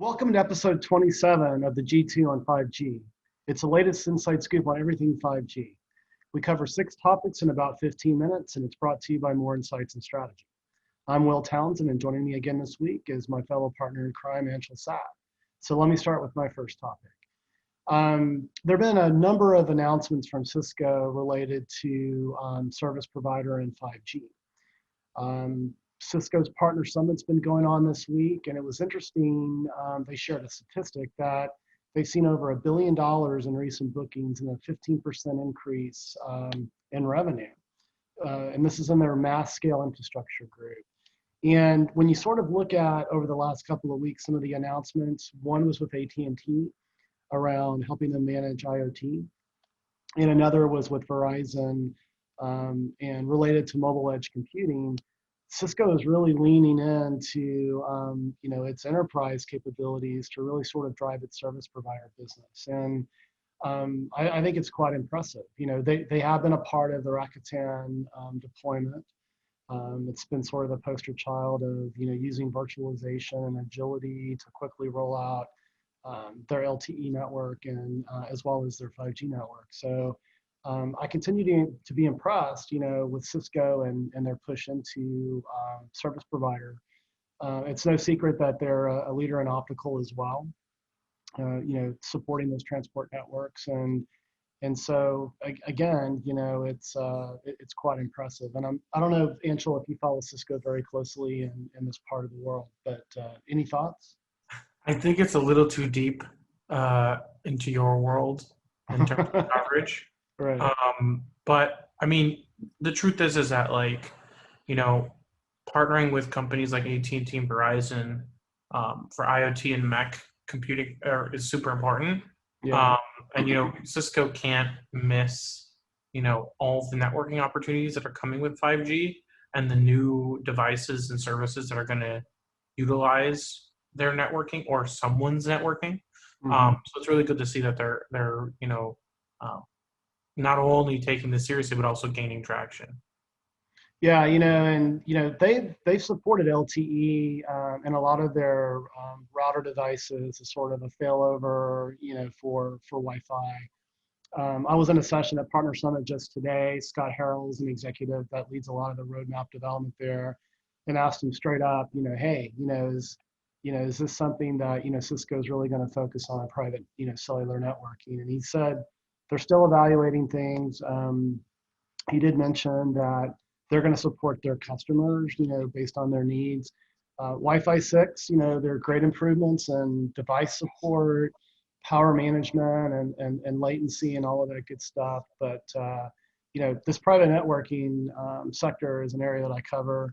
Welcome to episode 27 of the G2 on 5G. It's the latest inside scoop on everything 5G. We cover 6 topics in about 15 minutes, and it's brought to you by More Insights and Strategy. I'm Will Townsend, and joining me again this week is my fellow partner in crime, Anshel. So let me start with my first topic. There have been a number of announcements from Cisco related to service provider and 5G. Cisco's Partner Summit's been going on this week, and it was interesting. They shared a statistic that they've seen over $1 billion in recent bookings and a 15% increase in revenue. And this is in their mass scale infrastructure group. And when you sort of look at over the last couple of weeks, some of the announcements, one was with AT&T around helping them manage IoT, and another was with Verizon and related to mobile edge computing. Cisco is really leaning into its enterprise capabilities to really sort of drive its service provider business, and I think it's quite impressive. They have been a part of the Rakuten deployment. It's been sort of the poster child of using virtualization and agility to quickly roll out their LTE network and as well as their 5G network. So I continue to be impressed, with Cisco and their push into service provider. It's no secret that they're a leader in optical as well, supporting those transport networks. And so again, it's quite impressive. And I don't know, Anshel, if you follow Cisco very closely in this part of the world, but any thoughts? I think it's a little too deep into your world in terms of coverage. Right. But I mean, the truth is that partnering with companies like AT&T and Verizon for IoT and MEC computing is super important. Yeah. And Cisco can't miss all of the networking opportunities that are coming with 5G and the new devices and services that are going to utilize their networking or someone's networking. Mm-hmm. So it's really good to see that they're not only taking this seriously, but also gaining traction. Yeah, they've supported LTE and a lot of their router devices as sort of a failover, for Wi-Fi. I was in a session at Partner Summit just today. Scott Harrell is an executive that leads a lot of the roadmap development there, and asked him straight up, hey, is this something that Cisco is really going to focus on, private cellular networking? And he said they're still evaluating things. He did mention that they're going to support their customers, based on their needs. Wi-Fi 6, there are great improvements in device support, power management, and latency and all of that good stuff. But, this private networking sector is an area that I cover.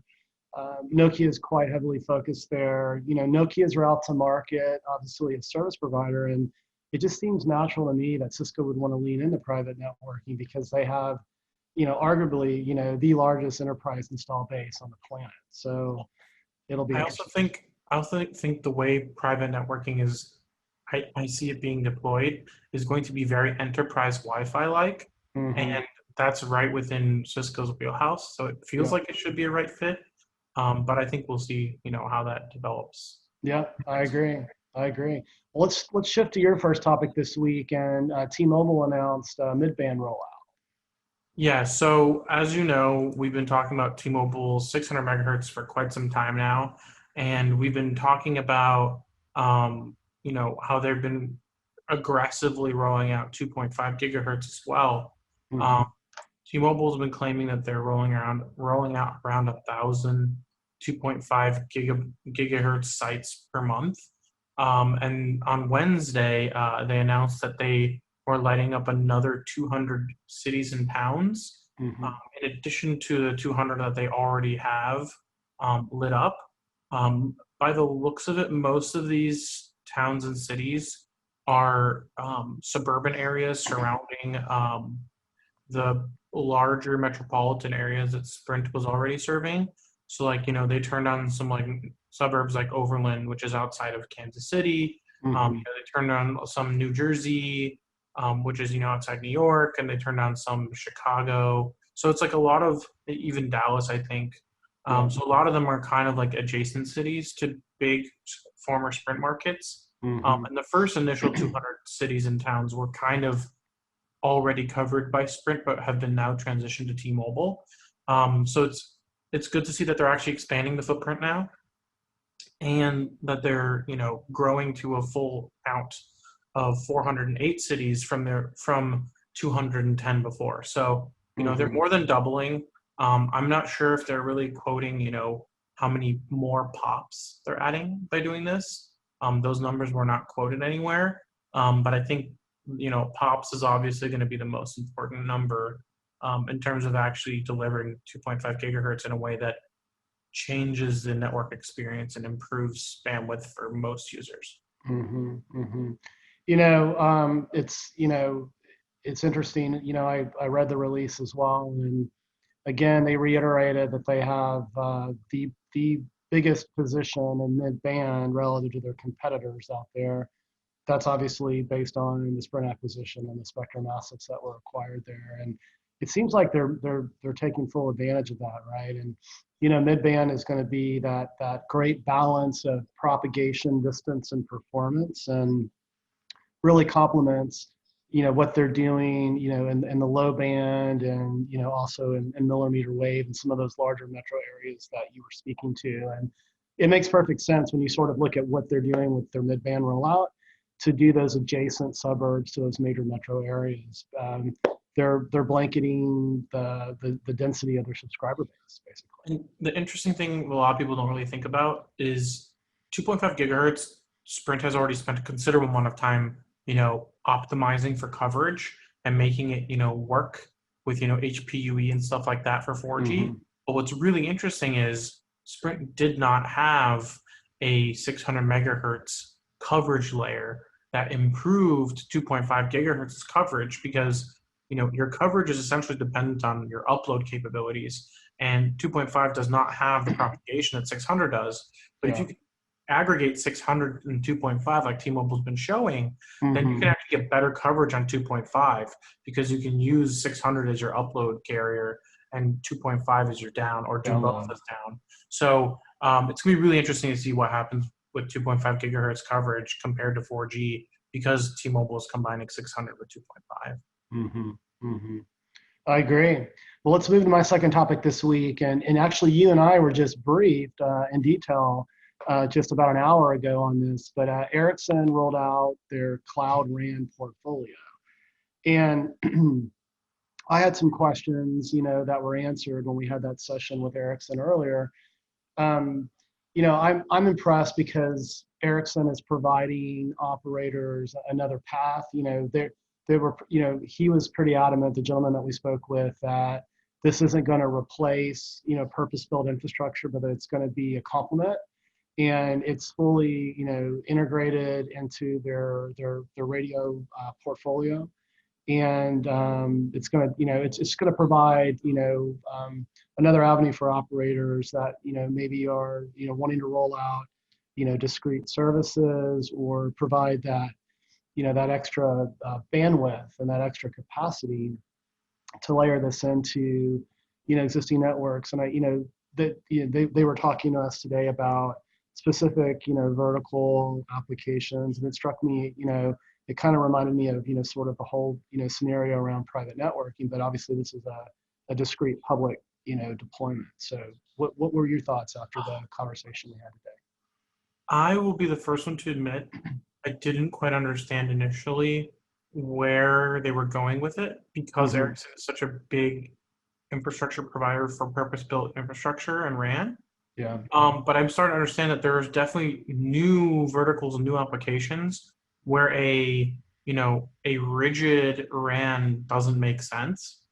Nokia is quite heavily focused there. Nokia's route to market, obviously a service provider, and it just seems natural to me that Cisco would want to lean into private networking because they have, arguably, the largest enterprise install base on the planet. So it'll be. I also think the way private networking is, I see it being deployed is going to be very enterprise Wi-Fi like, Mm-hmm. and that's right within Cisco's wheelhouse. So it feels like it should be a right fit. But I think we'll see, how that develops. Yeah, I agree. Well, let's shift to your first topic this week, and T-Mobile announced Mid-Band Rollout. Yeah, so as you know, we've been talking about T-Mobile 600 megahertz for quite some time now, and we've been talking about, how they've been aggressively rolling out 2.5 gigahertz as well. Mm-hmm. T-Mobile's been claiming that they're rolling out around 1,000 2.5 gigahertz sites per month. And on Wednesday, they announced that they were lighting up another 200 cities and towns, Mm-hmm. in addition to the 200 that they already have lit up. By the looks of it, most of these towns and cities are suburban areas surrounding the larger metropolitan areas that Sprint was already serving. So they turned on some suburbs like Overland, which is outside of Kansas City. Mm-hmm. They turned on some New Jersey, which is outside New York, and they turned on some Chicago. So it's a lot of even Dallas, I think. So a lot of them are kind of adjacent cities to big former Sprint markets. Mm-hmm. And the first initial 200 cities and towns were kind of already covered by Sprint, but have been now transitioned to T-Mobile. So it's good to see that they're actually expanding the footprint now, and that they're growing to a full count of 408 cities from 210 before. So they're more than doubling. I'm not sure if they're really quoting how many more pops they're adding by doing this. Those numbers were not quoted anywhere, but I think pops is obviously going to be the most important number in terms of actually delivering 2.5 gigahertz in a way that changes the network experience and improves bandwidth for most users. Mm-hmm. Mm-hmm. It's interesting. I read the release as well, and again, they reiterated that they have the biggest position in mid-band relative to their competitors out there. That's obviously based on the Sprint acquisition and the spectrum assets that were acquired there. And it seems like they're taking full advantage of that, right? And mid-band is going to be that great balance of propagation, distance, and performance, and really complements what they're doing in the low band, and also in millimeter wave and some of those larger metro areas that you were speaking to. And it makes perfect sense when you sort of look at what they're doing with their mid-band rollout to do those adjacent suburbs to those major metro areas. They're blanketing the density of their subscriber base, basically. And the interesting thing a lot of people don't really think about is 2.5 gigahertz. Sprint has already spent a considerable amount of time optimizing for coverage and making it work with HPUE and stuff like that for 4G. Mm-hmm. But what's really interesting is Sprint did not have a 600 megahertz coverage layer that improved 2.5 gigahertz coverage, because your coverage is essentially dependent on your upload capabilities, and 2.5 does not have the propagation that 600 does. But if you aggregate 600 and 2.5 like T-Mobile's been showing, then you can actually get better coverage on 2.5, because you can use 600 as your upload carrier and 2.5 as your down, or do both as down. So it's going to be really interesting to see what happens with 2.5 gigahertz coverage compared to 4G, because T-Mobile is combining 600 with 2.5. Mm-hmm. Mm-hmm. I agree. Well, let's move to my second topic this week. And actually, you and I were just briefed in detail just about an hour ago on this, but Ericsson rolled out their Cloud RAN portfolio. And I had some questions, that were answered when we had that session with Ericsson earlier. I'm impressed because Ericsson is providing operators another path. They were, he was pretty adamant, the gentleman that we spoke with, that this isn't going to replace, purpose-built infrastructure, but that it's going to be a complement, and it's fully, integrated into their radio portfolio, and it's going to, it's going to provide, another avenue for operators that, maybe are, wanting to roll out, discrete services, or provide that, that extra bandwidth and that extra capacity to layer this into, existing networks. And they were talking to us today about specific, vertical applications, and it struck me, it kind of reminded me of, sort of the whole, scenario around private networking, but obviously this is a discrete public, deployment. So what were your thoughts after the conversation we had today? I will be the first one to admit I didn't quite understand initially where they were going with it, because Ericsson is such a big infrastructure provider for purpose-built infrastructure and RAN. Yeah. But I'm starting to understand that there's definitely new verticals and new applications where a rigid RAN doesn't make sense,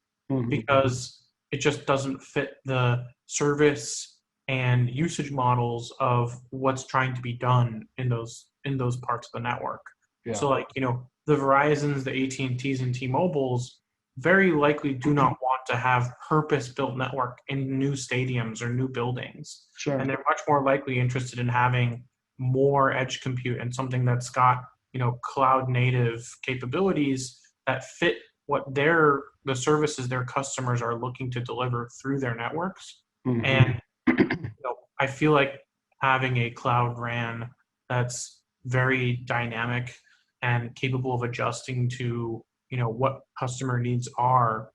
because it just doesn't fit the service and usage models of what's trying to be done in those parts of the network. Yeah. So like, the Verizons, the AT&Ts, and T-Mobiles very likely do not want to have purpose-built network in new stadiums or new buildings. Sure. And they're much more likely interested in having more edge compute and something that's got, cloud native capabilities that fit what the services their customers are looking to deliver through their networks. And I feel like having a cloud RAN that's very dynamic and capable of adjusting to, what customer needs are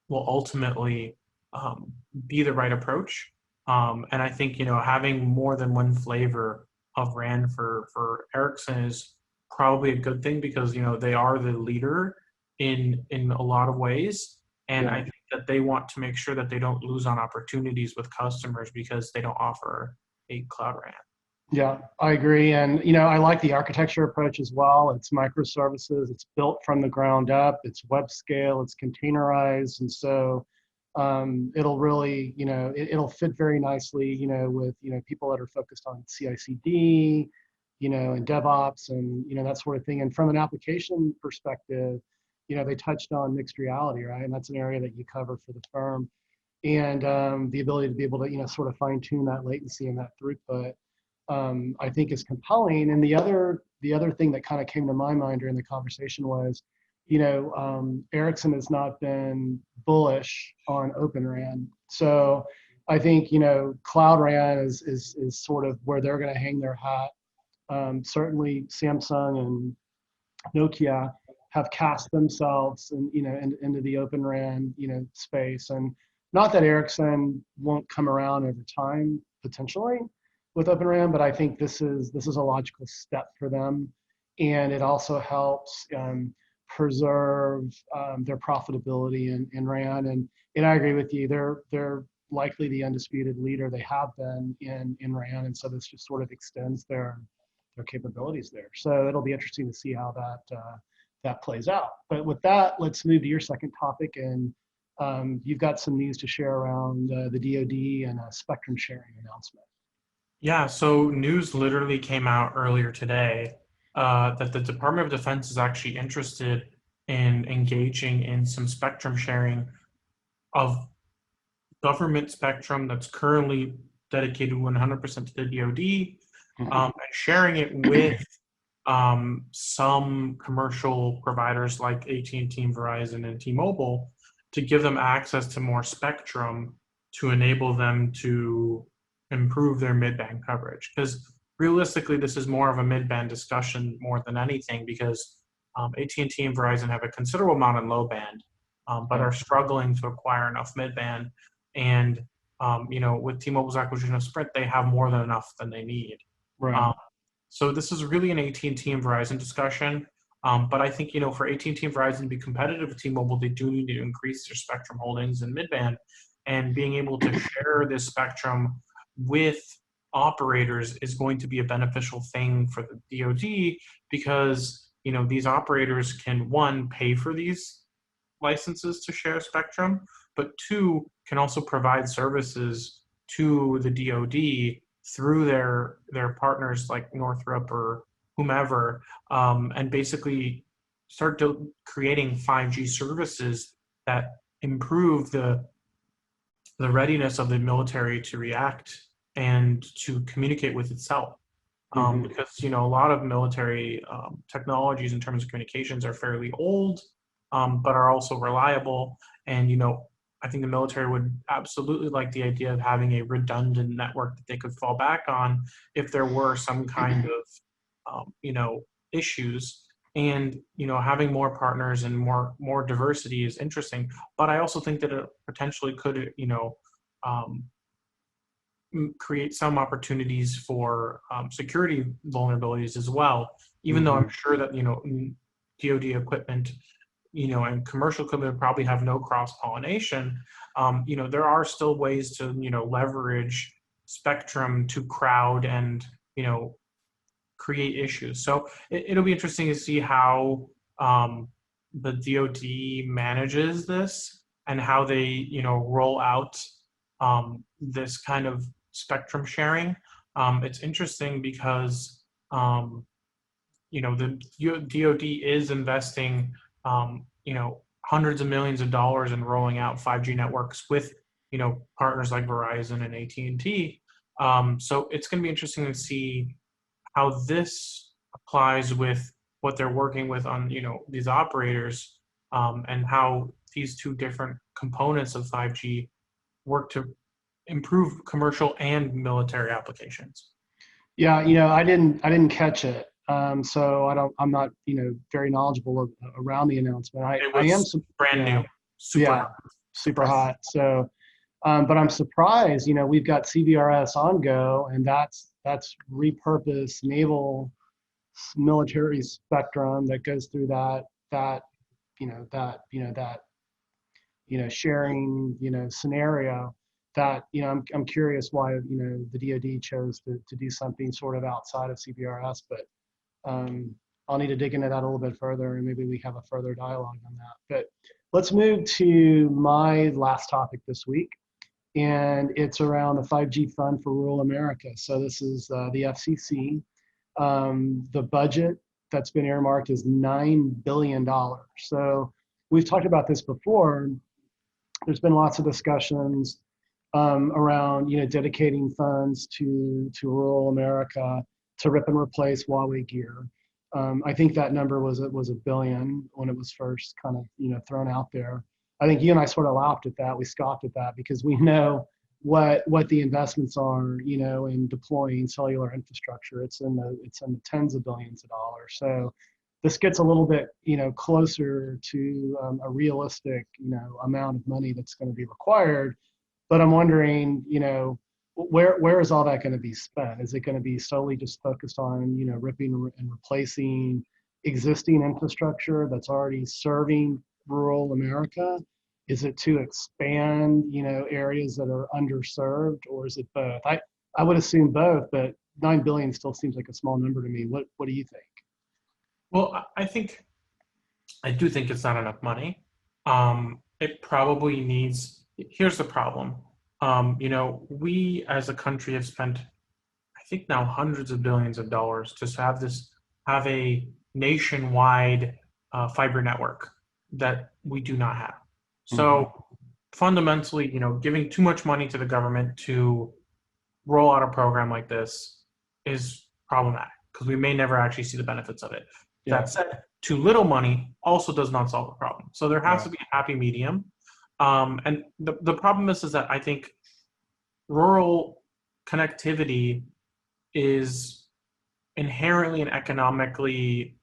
will ultimately um, be the right approach. And I think, having more than one flavor of RAN for Ericsson is probably a good thing because, they are the leader in a lot of ways. And I Yeah. think that they want to make sure that they don't lose on opportunities with customers because they don't offer a cloud RAN. Yeah, I agree. And, I like the architecture approach as well. It's microservices, it's built from the ground up, it's web scale, it's containerized. And so it'll really, it'll fit very nicely, with, people that are focused on CI/CD, and DevOps and, that sort of thing. And from an application perspective, they touched on mixed reality, right? And that's an area that you cover for the firm. And the ability to be able to, sort of fine tune that latency and that throughput I think is compelling. And the other thing that kind of came to my mind during the conversation was, Ericsson has not been bullish on Open RAN. So I think Cloud RAN is sort of where they're going to hang their hat. Certainly, Samsung and Nokia have cast themselves into the Open RAN space, and not that Ericsson won't come around over time potentially with Open RAN, but I think this is a logical step for them, and it also helps preserve their profitability in RAN. And I agree with you. They're likely the undisputed leader. They have been in RAN, and so this just sort of extends their capabilities there. So it'll be interesting to see how that plays out. But with that, let's move to your second topic, and you've got some news to share around the DoD and a spectrum sharing announcement. Yeah, so news literally came out earlier today that the Department of Defense is actually interested in engaging in some spectrum sharing of government spectrum that's currently dedicated 100% to the DoD, Mhm. and sharing it with some commercial providers like AT&T and Verizon and T-Mobile to give them access to more spectrum to enable them to improve their mid-band coverage. Because realistically, this is more of a mid-band discussion more than anything because AT&T and Verizon have a considerable amount in low band, but Yeah, are struggling to acquire enough mid-band. And with T-Mobile's acquisition of Sprint, they have more than enough than they need. right. Um, so this is really an AT&T and Verizon discussion. But I think, for AT&T and Verizon to be competitive with T-Mobile, they do need to increase their spectrum holdings in mid-band, and being able to share this spectrum with operators is going to be a beneficial thing for the DoD because, these operators can, one, pay for these licenses to share spectrum, but two, can also provide services to the DoD through their partners like Northrop or whomever, and basically start creating 5G services that improve the readiness of the military to react and to communicate with itself. Hmm. Because a lot of military technologies in terms of communications are fairly old, but are also reliable. And I think the military would absolutely like the idea of having a redundant network that they could fall back on if there were some kind of issues. And having more partners and more diversity is interesting. But I also think that it potentially could um, create some opportunities for security vulnerabilities as well. Even though I'm Hmm. sure that DoD equipment, and commercial equipment probably have no cross pollination. There are still ways to leverage spectrum to crowd and create issues. So it'll be interesting to see how the DoD manages this and how they roll out this kind of spectrum sharing. It's interesting because the DoD is investing hundreds of millions of dollars in rolling out 5G networks with partners like Verizon and AT&T. So it's going to be interesting to see how this applies with what they're working with on these operators, and how these two different components of 5G work to improve commercial and military applications. Yeah, I didn't catch it. So I'm not, very knowledgeable around the announcement. It I am, was brand yeah, new, super yeah, hot. super Surprised. hot. So, but I'm surprised, we've got CBRS on go, and that's repurposed naval military spectrum that goes through that, that sharing, scenario that, I'm curious why, the DoD chose to do something sort of outside of CBRS, but um, I'll need to dig into that a little bit further, and maybe we have a further dialogue on that. But let's move to my last topic this week, and it's around the 5G fund for rural America. So this is the FCC. The budget that's been earmarked is $9 billion. So we've talked about this before. There's been lots of discussions around dedicating funds to rural America to rip and replace Huawei gear. I think that number was a billion when it was first kind of thrown out there. I think you and I sort of laughed at that. We scoffed at that because we know what the investments are, in deploying cellular infrastructure. It's in the tens of billions of dollars. So this gets a little bit, closer to a realistic, amount of money that's going to be required. But I'm wondering, where is all that going to be spent? Is it going to be solely just focused on, ripping and replacing existing infrastructure that's already serving rural America? Is it to expand, areas that are underserved, or is it both? I would assume both, but 9 billion still seems like a small number to me. What do you think? Well, I do think it's not enough money. It probably needs. Here's the problem. We as a country have spent, I think now hundreds of billions of dollars to have a nationwide fiber network that we do not have. So fundamentally, giving too much money to the government to roll out a program like this is problematic because we may never actually see the benefits of it. Yeah. That said, too little money also does not solve the problem. So there has Right. to be a happy medium. And the problem is that I think rural connectivity is inherently an economically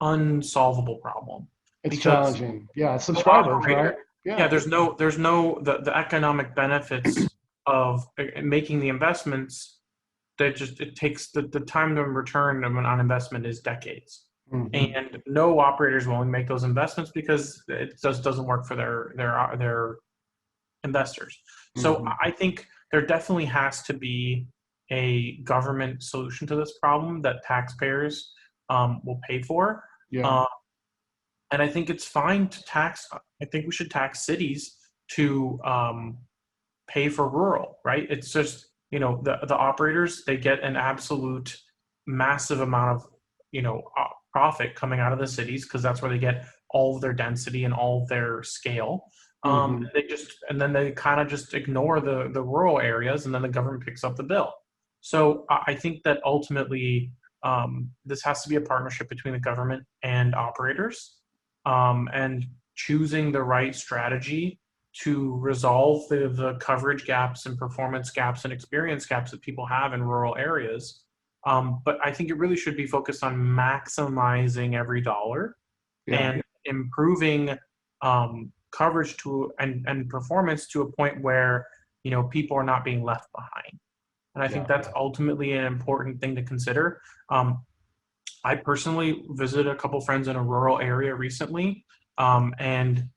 unsolvable problem. It's Because challenging. Yeah, no subscribers, right? operator, yeah, Yeah. there's no the economic benefits of making the investments. That just it takes the time to return on investment is decades, Mm-hmm. and no operator is willing to make those investments because it just doesn't work for their investors. So Mm-hmm. I think there definitely has to be a government solution to this problem that taxpayers will pay for. Yeah. Uh, and I think it's fine to tax. I think we should tax cities to pay for rural, right? It's just the operators, they get an absolute massive amount of profit coming out of the cities because that's where they get all of their density and all of their scale. Mm-hmm. And then they kind of just ignore the rural areas, and then the government picks up the bill. So I think that ultimately this has to be a partnership between the government and operators, and choosing the right strategy to resolve the coverage gaps and performance gaps and experience gaps that people have in rural areas. But I think it really should be focused on maximizing every dollar Yeah. and improving coverage and performance to a point where people are not being left behind. And I think Yeah. that's ultimately an important thing to consider. I personally visited a couple friends in a rural area recently, and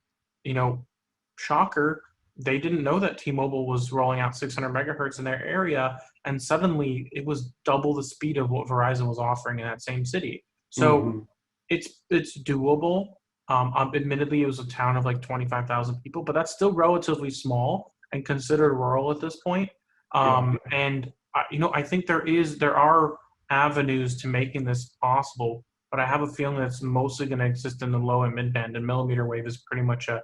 shocker, they didn't know that T-Mobile was rolling out 600 megahertz in their area, and suddenly it was double the speed of what Verizon was offering in that same city. So Mm-hmm. it's doable. Admittedly, it was a town of like 25,000 people, but that's still relatively small and considered rural at this point. Yeah. And I think there are avenues to making this possible, but I have a feeling that's mostly going to exist in the low and mid band, and millimeter wave is pretty much a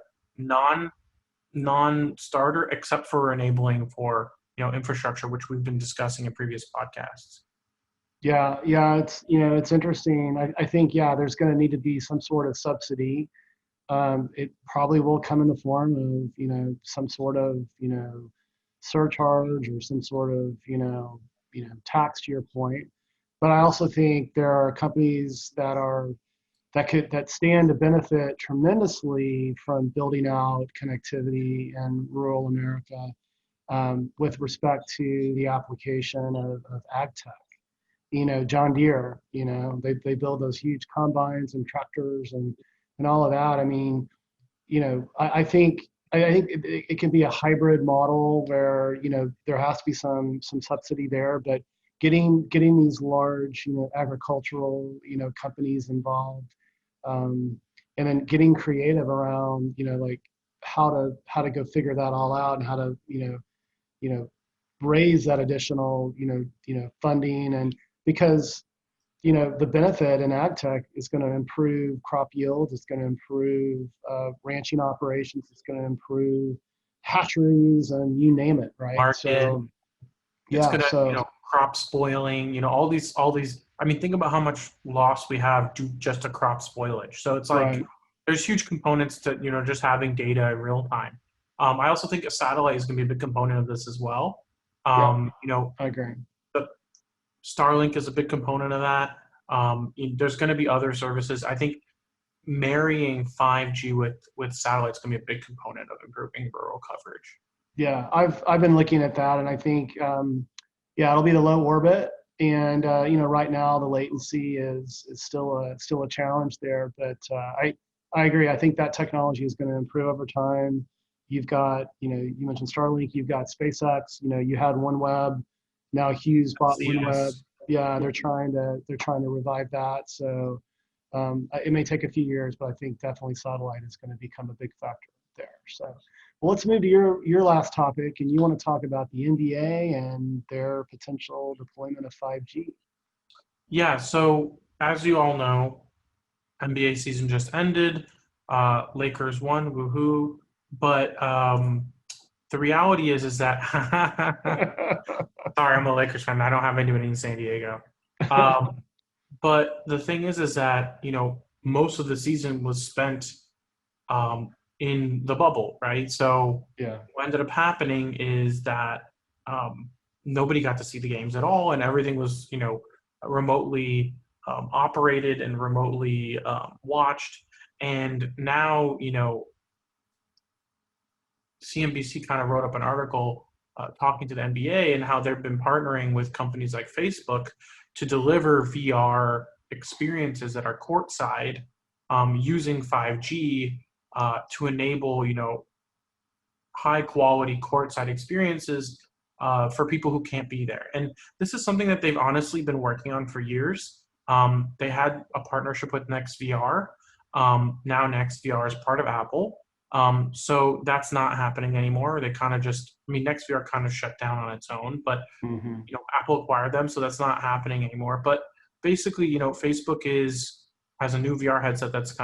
non-starter except for enabling for infrastructure, which we've been discussing in previous podcasts. Yeah. Yeah. It's interesting. I think, yeah, there's going to need to be some sort of subsidy It probably will come in the form of, some sort of, surcharge or some sort of, tax to your point. But I also think there are companies that stand to benefit tremendously from building out connectivity in rural America, with respect to the application of ag tech. John Deere, they build those huge combines and tractors and all of that. I mean, I think it can be a hybrid model where, there has to be some subsidy there, but getting these large, agricultural, companies involved, and then getting creative around, like how to go figure that all out, and how to, you know, raise that additional, funding. And because, the benefit in ag tech is going to improve crop yields, it's going to improve ranching operations, it's going to improve hatcheries, and you name it, right? Market. So, It's yeah, gonna, so crop spoiling, all these. I mean, think about how much loss we have due just to crop spoilage. So it's like right, there's huge components to, just having data in real time. I also think a satellite is gonna be a big component of this as well. yeah, You know, I agree. the Starlink is a big component of that. There's gonna be other services. I think marrying 5G with satellites is gonna be a big component of improving rural coverage. Yeah, I've been looking at that, and I think, yeah, it'll be the low orbit, and right now the latency is still a challenge there. But I agree. I think that technology is going to improve over time. You've got, you mentioned Starlink. You've got SpaceX. You had OneWeb. Now Hughes bought OneWeb. CS. Yeah, they're trying to revive that. So it may take a few years, but I think definitely satellite is going to become a big factor there. So, well, let's move to your last topic, and you want to talk about the NBA and their potential deployment of 5G. Yeah, so as you all know, NBA season just ended. Lakers won, woohoo! But the reality is that sorry, I'm a Lakers fan. I don't have anybody in San Diego. Um, but the thing is that most of the season was spent in the bubble, right? So Yeah. what ended up happening is that um, nobody got to see the games at all, and everything was remotely operated and remotely watched. And now CNBC kind of wrote up an article talking to the NBA and how they've been partnering with companies like Facebook to deliver VR experiences that are courtside using 5G to enable high quality courtside experiences for people who can't be there. And this is something that they've honestly been working on for years. They had a partnership with NextVR. Now NextVR is part of Apple. So that's not happening anymore. They kind of NextVR kind of shut down on its own, but Hmm. Apple acquired them, so that's not happening anymore. But basically, Facebook has a new VR headset that's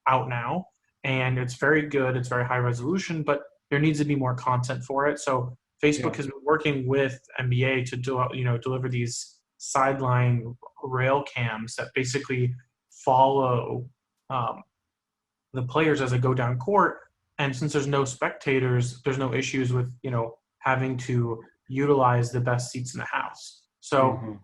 out now, and it's very good. It's very high resolution, but there needs to be more content for it. So Facebook Yeah. has been working with NBA to deliver these sideline rail cams that basically follow the players as they go down court. And since there's no spectators, there's no issues with having to utilize the best seats in the house. So Hmm.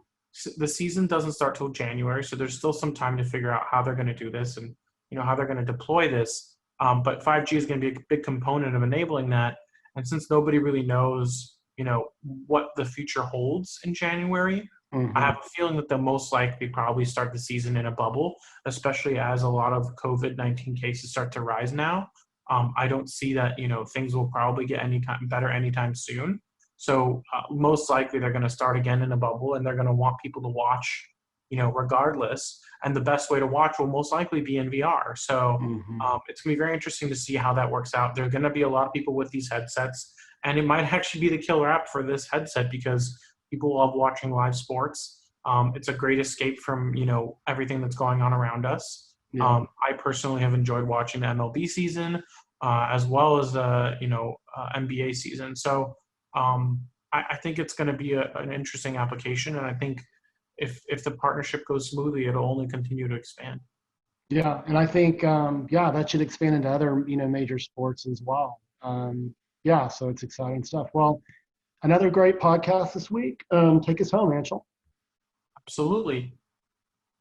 the season doesn't start till January, so there's still some time to figure out how they're going to do this and how they're going to deploy this. But 5G is going to be a big component of enabling that. And since nobody really knows, what the future holds in January, I Hmm. have a feeling that they'll most likely probably start the season in a bubble, especially as a lot of COVID-19 cases start to rise now. I don't see that things will probably get any better anytime soon. So most likely they're going to start again in a bubble, and they're going to want people to watch, regardless. And the best way to watch will most likely be in VR. So Hmm. it's going to be very interesting to see how that works out. There are going to be a lot of people with these headsets, and it might actually be the killer app for this headset because people love watching live sports. It's a great escape from everything that's going on around us. Yeah. I personally have enjoyed watching the MLB season as well as the NBA season. So I think it's going to be an interesting application, and I think if the partnership goes smoothly, it'll only continue to expand. Yeah, and I think yeah, that should expand into other major sports as well. Yeah, so it's exciting stuff. Well, another great podcast this week. Take us home, Anshel. Absolutely.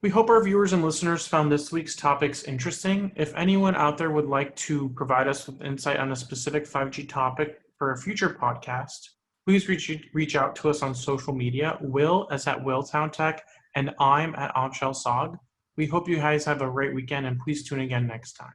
We hope our viewers and listeners found this week's topics interesting. If anyone out there would like to provide us with insight on a specific 5G topic for a future podcast, please reach out to us on social media. Will is at Willtown Tech, and I'm at Anshel Sog. We hope you guys have a great weekend, and please tune again next time.